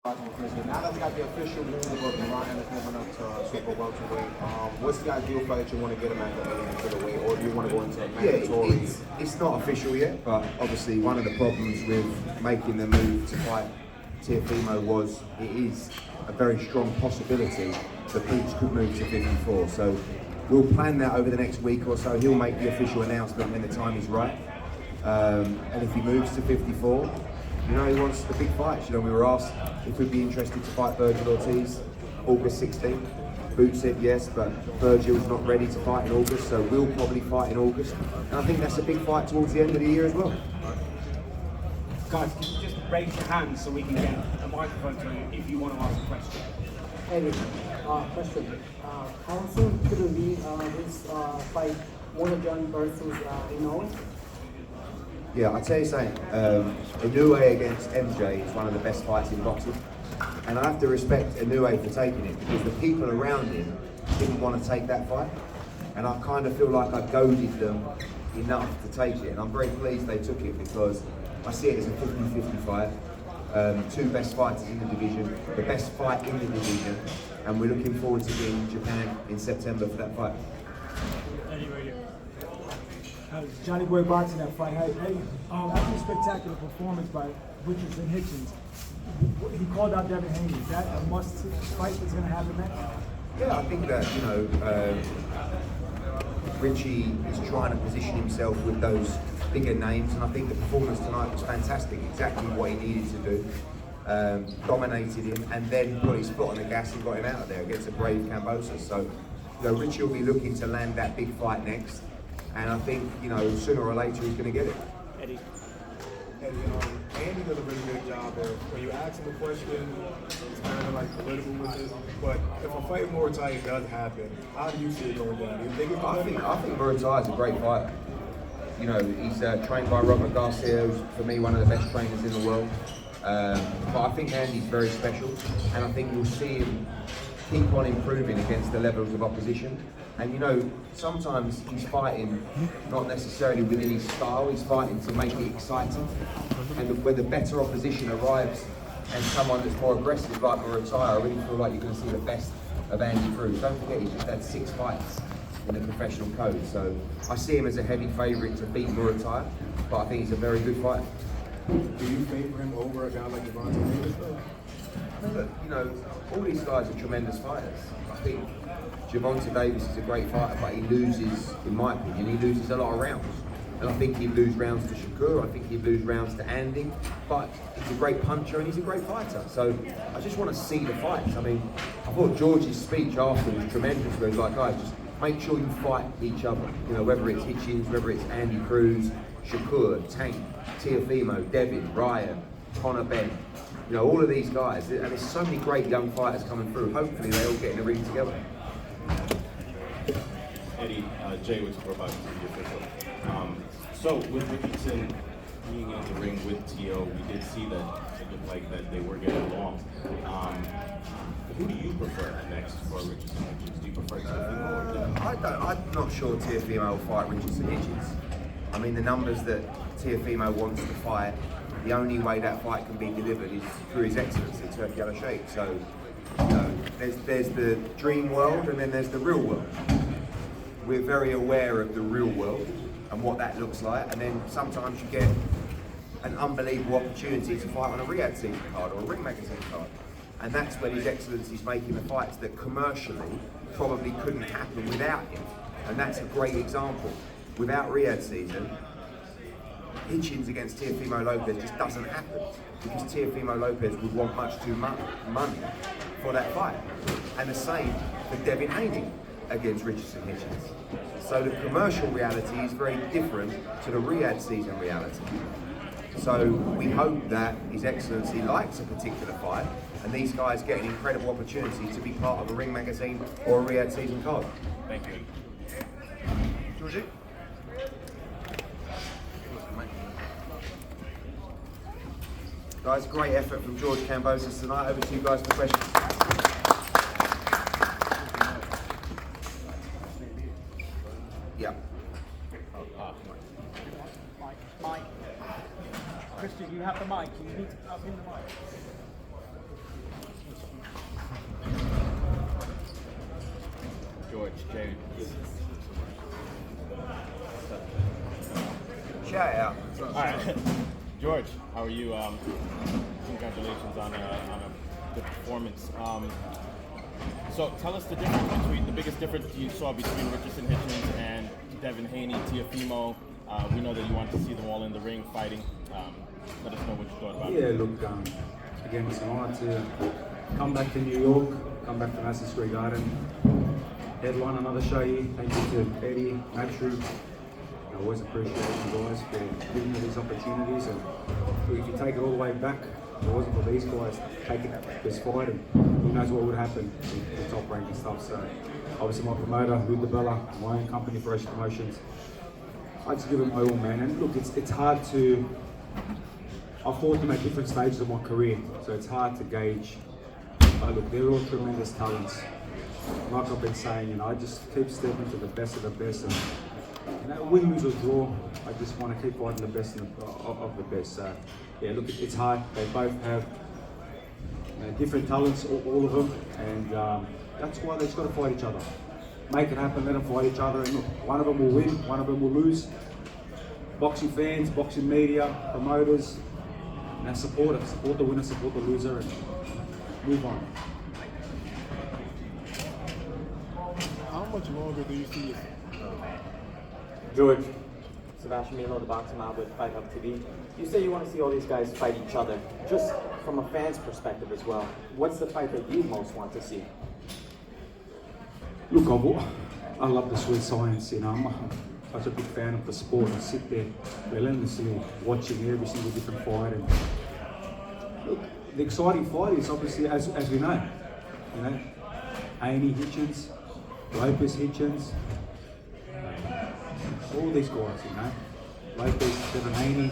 Now that we got the official move of Ryan is moving up to super welterweight, what's the ideal fight that you want to get him at the weight, or do you want to go into a mandatory? Yeah, it's not official yet, but obviously one of the problems with making the move to fight Teofimo was it is a very strong possibility that Boots could move to 54. So we'll plan that over the next week or so. He'll make the official announcement when the time is right. And if he moves to 54, you know, he wants the big fights. You know, we were asked if we'd be interested to fight Virgil Ortiz August 16th. Boots said yes, but Virgil's not ready to fight in August, so we'll probably fight in August. And I think that's a big fight towards the end of the year as well. Guys, can you just raise your hand so we can get a microphone to you if you want to ask a question? Eddie, question. How soon could we this fight John versus Inoue? Yeah, I tell you something, Inoue against MJ is one of the best fights in boxing. And I have to respect Inoue for taking it because the people around him didn't want to take that fight. And I kind of feel like I goaded them enough to take it. And I'm very pleased they took it because I see it as a 50-50 fight. Two best fighters in the division, the best fight in the division. And we're looking forward to being in Japan in September for that fight. Johnny Boy Boxing that fight. Hey, after a spectacular performance by Richardson Hitchins, he called out Devin Haney. Is that a must fight that's going to happen next? Yeah, I think that, you know, Richie is trying to position himself with those bigger names, and I think the performance tonight was fantastic, exactly what he needed to do. Dominated him and then put his foot on the gas and got him out of there against a brave Kambosos. So, you know, Richie will be looking to land that big fight next. And I think, you know, sooner or later he's going to get it. Eddie, Andy does a really good job there. When you ask him a question, it's kind of like political with it. But if a fight Muay Thai does happen, how do you see it going down? Do you think it's I think Muay Thai is a great fighter. You know, he's trained by Robert Garcia, who's for me one of the best trainers in the world. But I think Andy's very special, and I think you'll see him keep on improving against the levels of opposition. And you know, sometimes he's fighting not necessarily within his style, he's fighting to make it exciting. And when the better opposition arrives and someone that's more aggressive like Muay Thai, I really feel like you're going to see the best of Andy Cruz. Don't forget, he's just had 6 fights in the professional code. So I see him as a heavy favourite to beat Muay Thai, but I think he's a very good fighter. Do you favour him over a guy like Gervonta Davis though? Look, you know, all these guys are tremendous fighters. I think Gervonta Davis is a great fighter, but he loses, in my opinion, he loses a lot of rounds. And I think he'd lose rounds to Shakur, I think he'd lose rounds to Andy, but he's a great puncher and he's a great fighter. So I just want to see the fights. I mean, I thought George's speech after was tremendous, where he's like, guys, just make sure you fight each other. You know, whether it's Hitchins, whether it's Andy Cruz, Shakur, Tank, Teofimo, Devin, Ryan, Conor Ben. You know, all of these guys, and there's so many great young fighters coming through. Hopefully they all get in the ring together. Eddie, Jay with Super Lightweight official. So with Richardson being in the ring with T.O., we did see that it looked like that they were getting along. Who do you prefer next for Richardson Hitchins? Do you prefer Teofimo or Devin? I'm not sure Teofimo will fight Richardson Hitchins. I mean, the numbers that Teofimo wants to fight, the only way that fight can be delivered is through His Excellency, Turf Yellow Sheikh. So, you know, there's the dream world and then there's the real world. We're very aware of the real world and what that looks like, and then sometimes you get an unbelievable opportunity to fight on a Riyadh season card or a Ring Magazine card. And that's when His Excellency's making the fights that commercially probably couldn't happen without him. And that's a great example. Without Riyadh season, Hitchins against Teofimo Lopez just doesn't happen because Teofimo Lopez would want much too much money for that fight. And the same for Devin Haney against Richardson Hitchins. So the commercial reality is very different to the Riyadh season reality. So we hope that His Excellency likes a particular fight and these guys get an incredible opportunity to be part of a Ring Magazine or a Riyadh season card. Thank you. Georgie? Guys, great effort from George Kambosos tonight. Over to you guys for questions. Yeah. Mike. Christian, you have the mic. You need to pass him the mic. Jay. Shout out. All right, George, how are you? Congratulations on a good performance. So tell us the biggest difference you saw between Richardson Hitchins and Devin Haney, Teofimo. We know that you want to see them all in the ring fighting. Let us know what you thought about it. Yeah, look, again, it's an honor to come back to New York, come back to Madison Square Garden, headline another show here. Thank you to Eddie, Matthew. I always appreciate you guys for giving me these opportunities. And if you take it all the way back, if it wasn't for these guys taking this fight, and who knows what would happen in top rank and stuff. So obviously my promoter, Lou DeBella, my own company, Fresh Promotions, I just give them my all, man. And look, it's hard to, I've fought them at different stages of my career, so it's hard to gauge. But look, they're all tremendous talents. Like I've been saying, I just keep stepping to the best of the best. And win, lose or draw, I just want to keep fighting the best of the best. So yeah, look, it's hard. They both have different talents, all of them, and that's why they just got to fight each other. Make it happen, let them fight each other, and look, one of them will win, one of them will lose. Boxing fans, boxing media, promoters, and support the winner, support the loser, and move on. How much longer do you see it? George, Sebastian Milo, the boxing mob with Fight Hub TV. You say you want to see all these guys fight each other. Just from a fan's perspective as well, what's the fight that you most want to see? Look, I love the sweet science, I'm such a big fan of the sport. I sit there relentlessly watching every single different fight. And look, the exciting fight is obviously, as we know, Haney Hitchins, Lopez Hitchins, all these guys, Lopez, Devin Haney.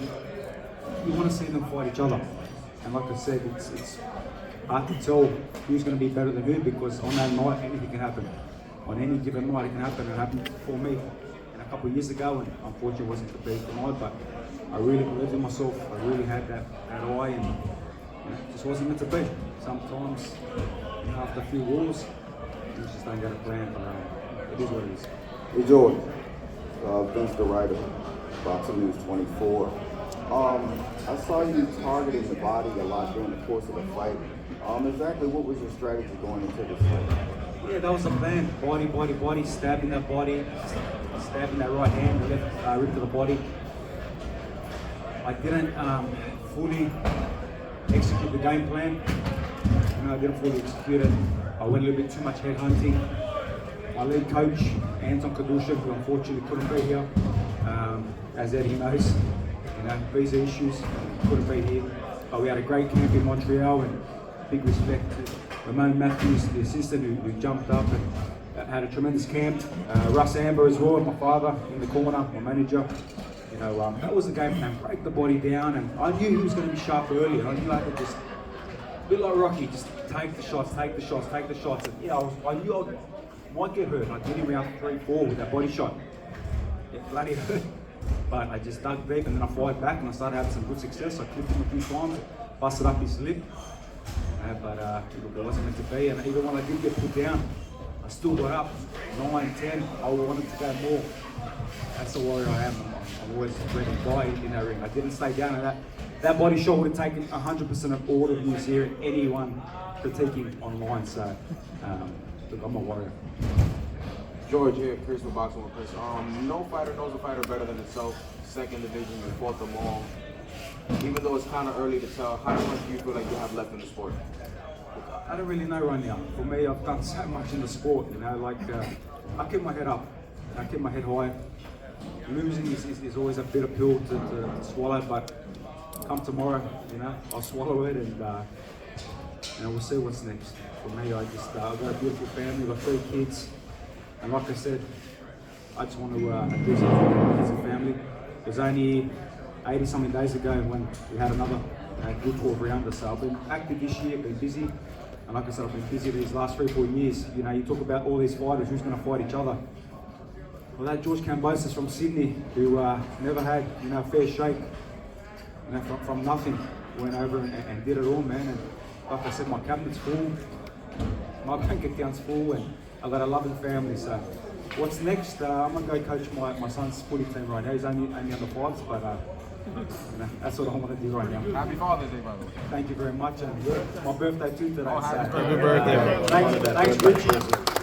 You want to see them fight each other. And like I said, it's hard to tell who's going to be better than who, because on that night, anything can happen. On any given night, it can happen. It happened for me a couple of years ago, and unfortunately it wasn't to be tonight, but I really believed in myself. I really had that eye, and it just wasn't meant to be. Sometimes, after a few wars, you just don't get a plan, but it is what it is. Hey George, Vince the writer, Boxing News 24. I saw you targeting the body a lot during the course of the fight. Exactly what was your strategy going into this fight? Yeah, that was the plan. Body, stabbing that body, stabbing that right hand, left rib to the body. I didn't fully execute the game plan. I didn't fully execute it. I went a little bit too much head hunting. My lead coach, Anton Kadusha, who unfortunately couldn't be here, as Eddie knows, visa issues, couldn't be here. But we had a great camp in Montreal, and big respect to Ramon Matthews, the assistant who jumped up and had a tremendous camp. Russ Amber as well, my father in the corner, my manager. That was the game plan, break the body down, and I knew he was going to be sharp early, and I knew I could just, a bit like Rocky, just take the shots. And I knew I might get hurt. I did him round 3-4 with that body shot. It bloody hurt. But I just dug deep, and then I fired back, and I started having some good success. I clipped him a few times, busted up his lip. But it wasn't meant to be, and even when I did get put down, I still got up, 9-10, I wanted to go more. That's the warrior I am. I'm always ready to die in that ring. I didn't stay down, and that body shot would have taken 100% of all of you here, anyone critiquing online. So, look, I'm a warrior. George here, Chris with Boxing with Chris. No fighter knows a fighter better than himself. Second division, you fought them all. Even though it's kind of early to tell, how much do you feel like you have left in the sport? I don't really know right now. For me, I've done so much in the sport, I keep my head up, I keep my head high. Losing is always a bitter pill to swallow, but come tomorrow, I'll swallow it, and we'll see what's next. For me, I've got a beautiful family, I've got 3 kids, and like I said, I just want to do something as a family. It was only 80-something days ago when we had another good 12 rounder, so I've been active this year, been busy, and like I said, I've been busy these last 3-4 years. You talk about all these fighters, who's going to fight each other. Well, that George Kambosos from Sydney, who never had a fair shake, from nothing, went over and did it all, man. And like I said, my cabinet's full, my bank account's full, and I've got a loving family, so what's next? I'm going to go coach my son's footy team right now. He's only under 5s, but you know, that's what I want to do right now. Happy Father's Day, by the way. Thank you very much, and yeah, my birthday too today. Oh, happy birthday. Thanks, Richie.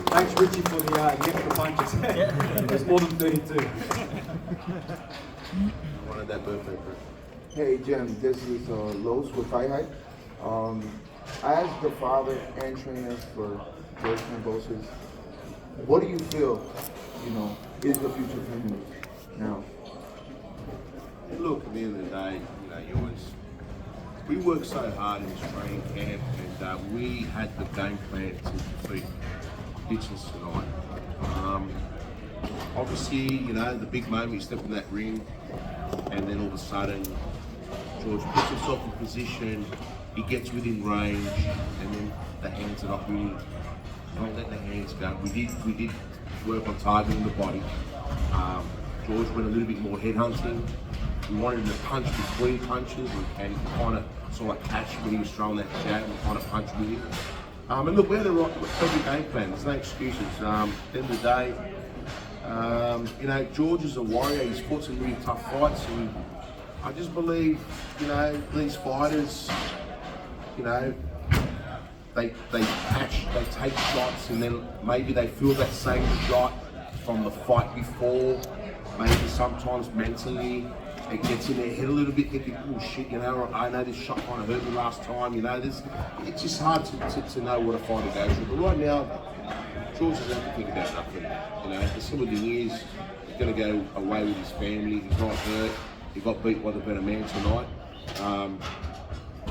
Thanks, Richie, for the extra punches. It's more than 32. Wanted that birthday. Hey Jim, this is Los with Fight Hype. As the father and trainer for George Kambosos, what do you feel, is the future for him now? Look, at the end of the day, we worked so hard in this training camp, and we had the game plan to defeat Hitchins tonight. Obviously, the big moment, he stepped in that ring, and then all of a sudden, George puts himself in position, he gets within range, and then the hands are not really, don't let the hands go. We did work on targeting the body. George went a little bit more headhunting. We wanted him to punch between punches and kind of sort of catch when he was throwing that jab and kind of punch with him. And look, we had the perfect game plan. There's no excuses. At the end of the day, George is a warrior. He's fought some really tough fights, and I just believe, these fighters, they catch, they take shots, and then maybe they feel that same shot from the fight before. Maybe sometimes mentally it gets in their head a little bit, thinking, oh shit, I know this shot kind of hurt me last time. It's just hard to know what a fighter goes through. But right now, George doesn't have to think about nothing. The simple thing is, he's going to go away with his family. He's not hurt. He got beat by the better man tonight.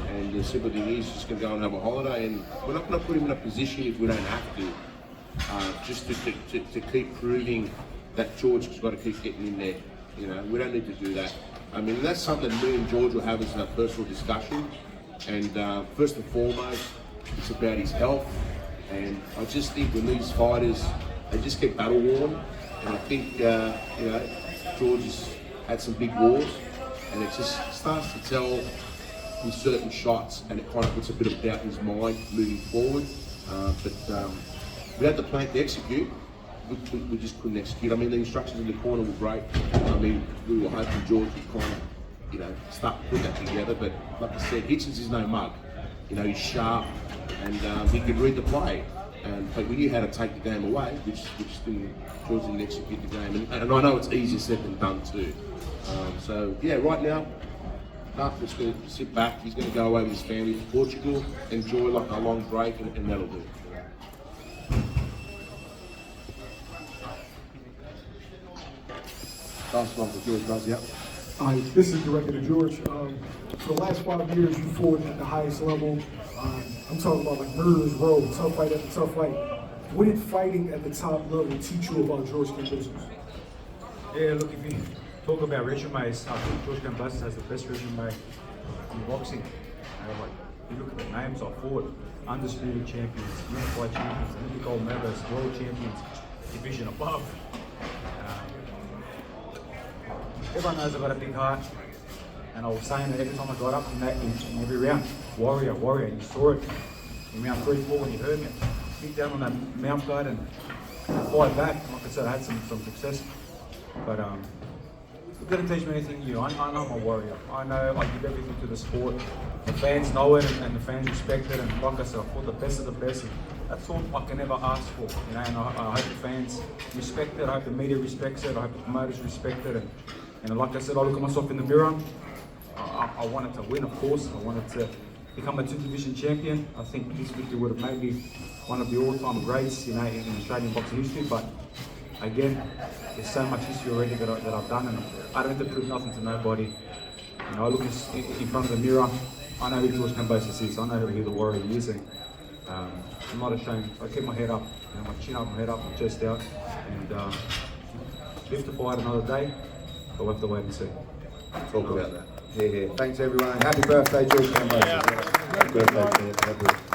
And the simple thing is, he's just going to go and have a holiday. And we're not going to put him in a position if we don't have to, just to keep proving that George has got to keep getting in there. We don't need to do that. I mean, that's something me and George will have as a personal discussion. And first and foremost, it's about his health. And I just think when these fighters, they just get battle worn. And I think, George has had some big wars. And it just starts to tell in certain shots, and it kind of puts a bit of doubt in his mind moving forward. But we had the plan to execute. We just couldn't execute. I mean, the instructions in the corner were great. I mean, we were hoping George would kind of, start putting that together. But like I said, Hitchins is no mug. He's sharp, and he could read the play. But we knew how to take the game away, which George didn't execute the game. And I know it's easier said than done too. So yeah, right now, just going to sit back. He's going to go away with his family to Portugal, enjoy like a long break, and that'll do. Last one for George Garcia. Hi, this is directed to George. For the last 5 years, you fought at the highest level. I'm talking about like Murderers Row, tough fight after tough fight. What did fighting at the top level teach you about George Kambosos? Yeah, look, if you talk about resumes, I think George Kambosos has the best resume in boxing. You look at the names I fought: undisputed champions, unified champions, Olympic gold medalists, world champions, division above. Everyone knows I've got a big heart, and I was saying that every time I got up in every round, warrior, you saw it. In round 3, 4 when you heard me, beat down on that mouth guard and fight back. Like I said, I had some success, but it didn't teach me anything new. I know I'm a warrior. I know I give everything to the sport. The fans know it, and the fans respect it, and like I said, I fought the best of the best. That's all I can ever ask for, and I hope the fans respect it. I hope the media respects it. I hope the promoters respect it, and like I said, I look at myself in the mirror. I wanted to win, of course. I wanted to become a 2-division champion. I think this victory would have made me one of the all-time greats, in Australian boxing history. But again, there's so much history already that I've done, and I don't have to prove nothing to nobody. I look in front of the mirror. I know who George Kambosos is. I know who the warrior he is, and I'm not ashamed. I keep my head up, my chin up, my head up, my chest out, and live to fight another day. But we'll have to wait and see. Talk about that. Yeah. Thanks everyone. Happy birthday, George Kambosos. Happy birthday.